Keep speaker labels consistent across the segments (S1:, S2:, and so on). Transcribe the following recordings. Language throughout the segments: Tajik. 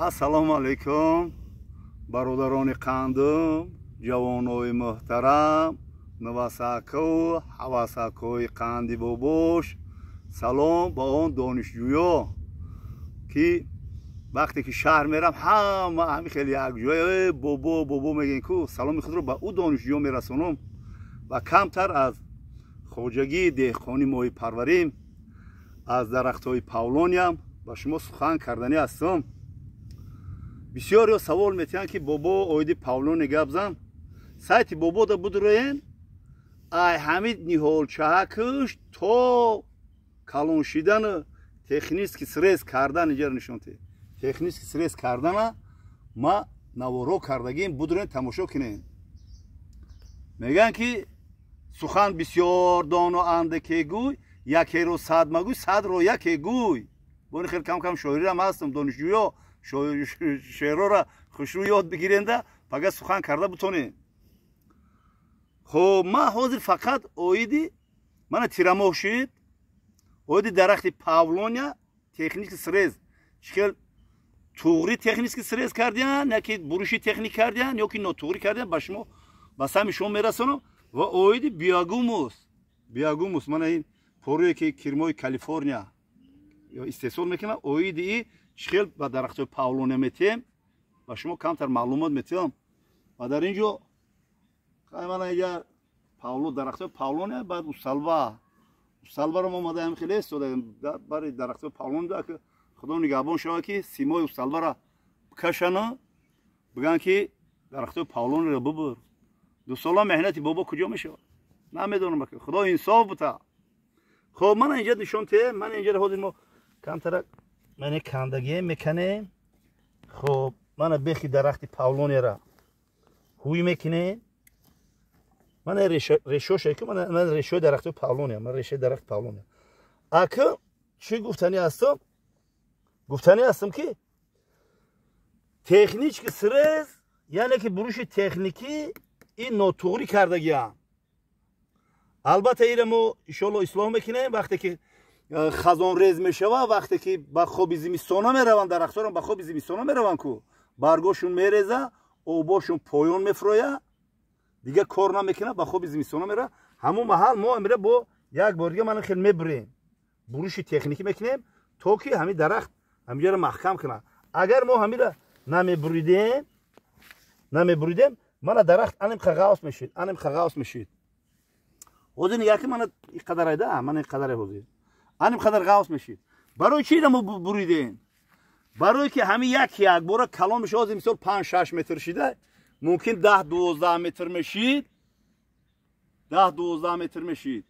S1: Ассалому алайкум, бародарони қандум, ҷавонои муҳтарам, навасаку, ҳавасакои қанди бобош. Салом ба он донишҷӯё, ки вақте ки шаҳр мерам, ҳами хеле якҷоя бобо мегӯянд ку саломи худро ба ӯ донишҷӯё мерасонам ва камтар аз хоҷагии деҳқонӣ моҳӣ парварим, аз дарахтҳои павлониям ба шумо сухан кардани ҳастам. бисёриё савол метиҳанд ки бобо оиди павлоне гап зан, сайти бобода будроен, ай ҳамид ниҳолчаҳа кӯш то калон шидану технически срез кардан инҷа нишонте. Технически срез кардана ма наворо кардагим, будроен тамошо кинен. Мегӯянд ки сухан бисёр дону андаке гӯй, якеро сад магӯй, садро яке гӯй. бони хел кам шоирам ҳастам, донишҷӯё шеърора хушрӯ ёд бигиренда пага сухан карда бутонем. хоб ма ҳозир фақат оиди мана тирамоҳ шид, оиди дарахти павлония технически срез чикел туғри технически срез кардиян, яки буруши техник кардиян, ёки нотуғри кардиян, ба шумо ба сами шумо мерасонам. ва оиди биагумус мана ин порое ки кирмои калифорния ё истеҳсол мекунам, оиди и чикел ба дарахтои павлония метиҳем, ба шумо камтар маълумот метиҳам. ва дар ин ҷо мана инҷа дарахтои павлония баъд усталбаро мо омадаем хеле истодаем бари дарахтои павлония, ки худо нигаҳбон шавад ки симои усталбара бикашана, бигӯянд ки дарахтои павлониро бубур. дусола меҳнати бобо куҷо мешавад? Намедонам, худо инсоф бута. хоб мана инҷа нишон теҳем, мана инҷа ҳозир мо камтара мани кандагие меканем. хоб мана бехи дарахти павлонияра ҳуй мекунем. мана решоше ки мана решои дарахти павлония, мана решои дарахти павлония. ака чӣ гуфтанӣ ҳастам? гуфтанӣ ҳастам ки технически срез, яъне ки буруши техникӣ ин нотуғри кардагиам. албатта иро мо иншоалло ислоҳ мекунем. вақте ки хазонрез мешавад, вақте ки ба хоби зимистона мераванд, дарахтҳоро ба хоби зимистона мераванд ку баргошун мереза, обошун поён мефуроя, дига кор намекунад, ба хоби зимистона мера. ҳамон маҳал мо амира бо як бор дига мана хел мебурем, буруши техникӣ мекунем, то ки ҳамин дарахт ҳаминҷаро маҳкам кунад. агар мо ҳамира намебуридем, мана дарахт анимқа ғавс мешид. ҳозир нигоҳ ки мана иқадар айда, мана иқадаре ҳозир анимқадар ғавс мешид. барои чӣ мо буридем? барое ки ҳамин як бора калон мешавад. ҳозир мисол 5-6 метр шида, мумкин 10-12 метр мешид. 10-12 метр мешид.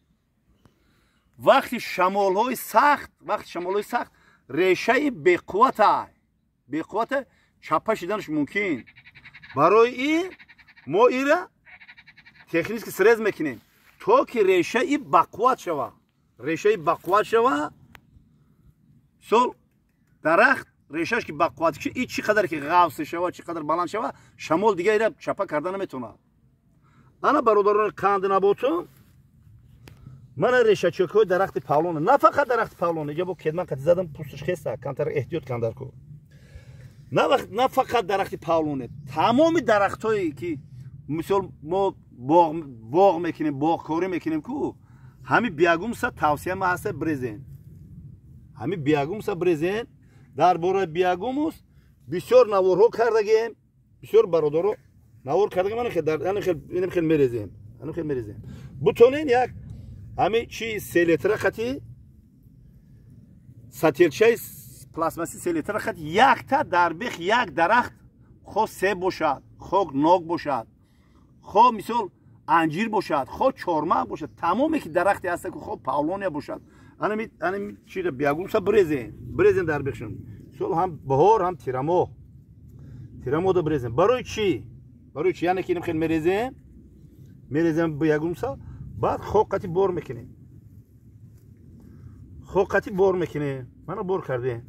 S1: вақти шамолҳои сахт решаи беқуввата чаппа шиданаш мумкин. барои ин мо ира технически срез мекунем, то ки решаи бақувват шава. сол дарахт решааш ки бақувват ки ин чӣ қадар ки ғавс шава, чӣ қадар баланд шава, шамол дига ира чаппа карда наметавонад. ана бародарони қанднаботум, мана решачокҳои дарахти павлоне, на фақат дарахти павлоне, ҷабо кедман қати задам пусташ хеста, камтар эҳтиёт кандар ку. на фақат дарахти павлоне, тамоми дарахтҳое ки мисол мо боғ мекунем, боғкорӣ мекунем ку, ҳами биягумса тавсияма ҳаста брезен. дар бораи биягумус бисёр наворҳо кардагем, бисёр бародаро навор кардагем. инам хел мерезем. бутонен як ҳамин чи 3 литра хати сатирчаи пластмаси 3 литра хати якта дар бех як дарахт, хо себ бошад, хо нок бошад, хо мисол анҷир бошад, хо чормағ бошад, тамоме ки дарахте ҳаста ки хо павлония бошад, анами чира биягумса брезен дар бехшон. сол ҳам баҳор, ҳам тирамода брезен. барои чӣ? яъне ки инам хел мерезем биягумса, баъд хоқати бор мекунем. мана бор кардем,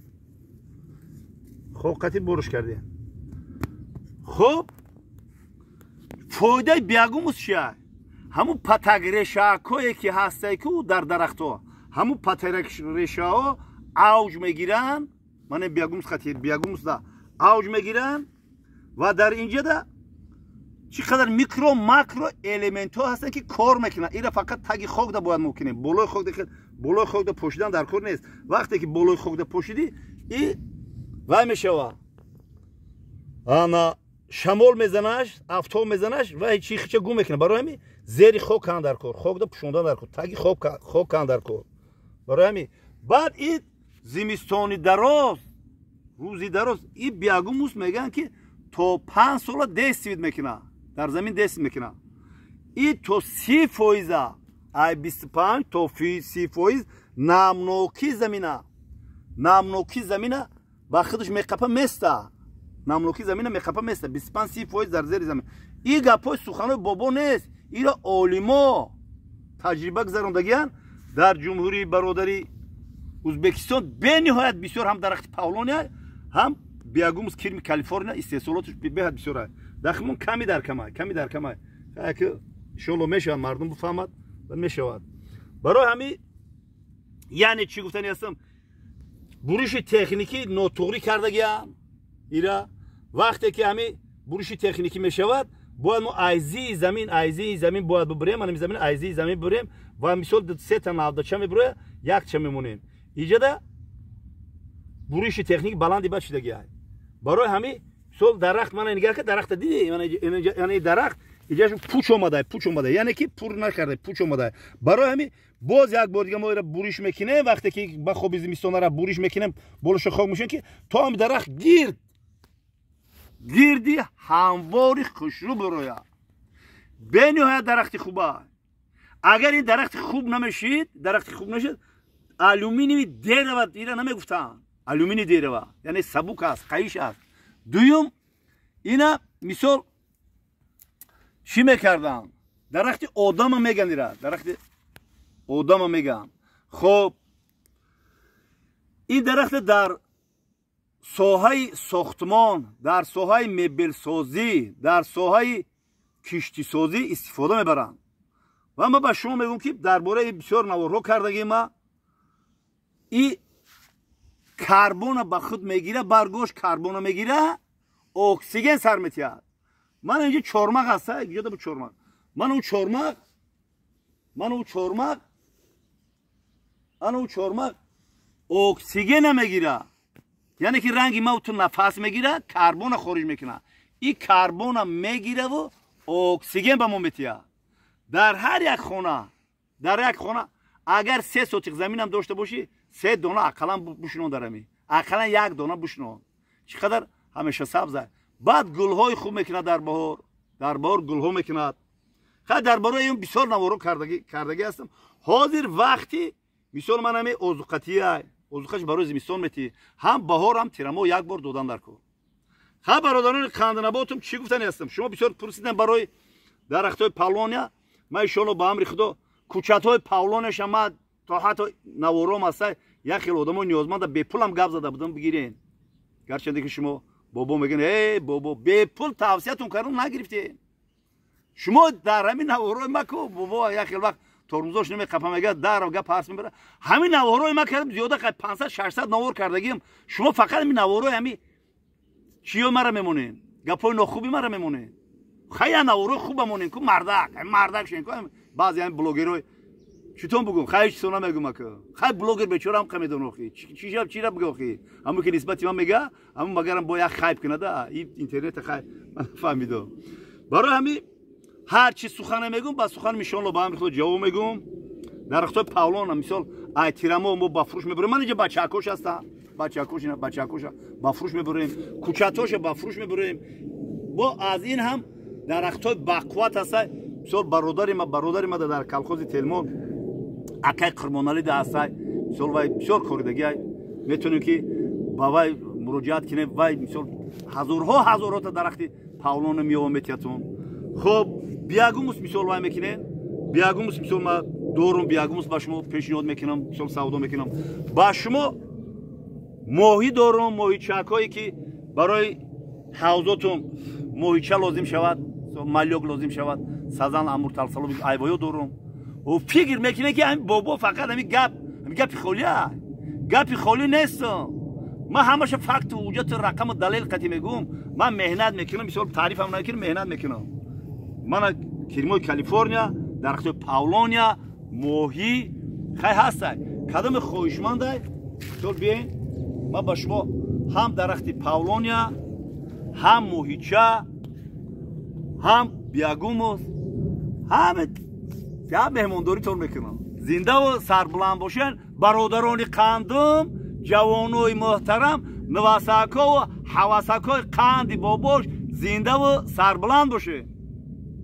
S1: хоқати борш кардем. хоб фоидаи биягумус чия? ҳамун патагрешаакое ки ҳастае ку дар дарахтҳо, ҳамун патагрешаҳо авҷ мегиранд. мана биягумус да اوج میگیرن و در اینجا ده چقدر میکرو ماکرو الیمنت ها هستن که کار میکنن. اینا فقط تگ خاک ده باید ممکنه بالای خاک ده پوشیدن در کار نیست. وقتی که بالای خاک ده پوشیدی این وای میشوه انا شمال میزنش افتاب میزنش و هیچ چیزی گم میکنه. برای همین زیر خاک کن در کار، خاک ده پوشوندن در کار، تگ خاک کن در کار. برای همین بعد این زمستانی دراز روزی دراز این بیاگوموس میگن که تا 5 سال دست میکنه در زمین دست میکنه. این تو 30% ای 25 تا 30% نامنوکی زمینه، نامنوکی زمینه با خودش میقپه مسته، نامنوکی زمینه میقپه مسته 25-30% در زیر زمین. این گپای سخنای بابا نیست، اینا علما تجربه گذروندگیان در جمهوری برادری ازبکستان به نهایت بسیار هم درخت پاولونیا هم بیاگوموس کرمی کالیفرنیا استحصالاتش بهت بسیار دخمون کمی در کمه که شلو میشه مردم بفهمد و میشود. برای همین یعنی چی گفتنی هستم بروش تکنیکی نوتوری کردگیان ایرا وقتی که همین بروش تکنیکی میشود باید ما ایزی زمین باید ببریم، من زمین ایزی زمین ببریم و مثال 3 تا ناودچه میبره یک چه میمونیم. اینجا ده بروش تکنیک بلندی بچ شدگی های. برای همین مثال درخت من نگاه که درخت دیدی یعنی درخت اینجاش پوچ اومده یعنی که پور نکرده پوچ اومده. برای همین باز یک بار دیگه ما را بروش میکنیم وقتی که با خوب زمستون را بروش میکنیم بالش خاک میشن که تا هم درخت گیردی همواری خوشرو برویا. به نهایت درخت خوبه. اگر این درخت خوب نمیشید الومینیوم دیره اینا نمیگفتن الومینی دیره یعنی سبک است قیش است. دوم اینا مثال چی میکردن درخت آدم میگن ایرا درخت آدم میگن. خب این درخت در ساحه ساختمان، در ساحه مبل سازی، در ساحه کشتی سازی استفاده میبرن و ما به شما میگم که درباره بسیار نوارها کردگی ما این کربن به خود میگیره، برگوش کربن میگیره اکسیژن سر میتید. من اینجا چارمق هسته اینجا ده چارمق من اون چارمق اکسیژن نمیگیره یعنی که رنگی ما تو نفس میگیره کربن خارج میکنه. این کربن میگیره و اکسیژن به ما میتیه. در هر یک خانه اگر 3 سوتیق زمین هم داشته باشی 3 دانه اقلا بشنون درمی اقلا 1 دانه بشنون چقدر همیشه سبزه. بعد گلهای خوب میکنه در بهار گلها میکنه. خیلی درباره این بسیار نوارو کردگی هستم. حاضر وقتی مثال من همه اوزقش برای زمستان میتی هم بهار هم تیرما 1 بار دادن در کار. خیلی برادران خندنباتم چی گفتنی هستم شما بسیار پرسیدن برای درختای پاولونیا. من انشالله با امر خدا کوچت‌های پاولونش هم تا حتی نوارم هست یک خیلی آدمای نیازمند به پول هم گپ زده بودم بگیرین. گرچه که شما بابا میگن ای بابا به پول توصیه‌تون کردم نگرفتین. شما در همین نوارای مکو بابا یک خیلی وقت ترمزاش نمیقپم میگه در و گپ پرس میبره. همین نوارای ما کردم زیاده 500-600 نوار کردگیم. شما فقط همین نوارای همین چیو مرا میمونین گپای ناخوبی مرا میمونین. خیلی نوارای خوب مونین که مردک شین که بعضی همین بلوگرای چطور بگم خیلی چیزا نمیگم که خیلی بلوگر بیچاره هم کمی دونه خی چی را بگم خی همون که نسبتی من میگه همون مگرم با یک خیب کنه ده این اینترنت خیلی من فهمیدم. برای همین هر چی سخن میگم با سخن میشون با هم خود جواب میگم. درختای پاولون مثال ای تیرما ما با فروش میبریم. من اینجا بچه‌کش هستم بچه‌کش با فروش میبریم کوچاتوش با فروش میبریم. با از این هم درختای بقوت هست. مثال برادری ما در کلخوز تلمون اکای قرمانالی ده هست. مثال وای بسیار کوردگی میتونیم که با وای مراجعت کنیم. وای مثال هزارها تا درخت پاولون میوام میتیاتون. خب بیاگوموس مثال وای میکنه بیاگوموس مثال ما دورم بیاگوموس با شما پیشنهاد میکنم مثال سودا میکنم با شما ماهی دارم ماهیچه‌هایی که برای حوضاتون ماهیچه لازم شود مالیوک لازم شود سازن امور تلسالو ایوایو دارم و فکر میکنه که همین بابا فقط همین گپ خالی نیست. من همش فقط وجود رقم و دلیل قطعی میگم. من مهنت میکنم، مثال تعریف هم نکنم، مهنت میکنم. من کریمای کالیفرنیا، درخت پاولونیا، موهی خیلی هستن. کدام خوشمنده؟ تو بیاین من با شما هم درخت پاولونیا، هم موهیچه، هم بیاگوموس، همه مهمانداریتون میکنم. زنده و سربلند باشین برادران قندم، جوانای محترم، نواسکا و حواسکای قندی باباش زنده و سربلند باشه.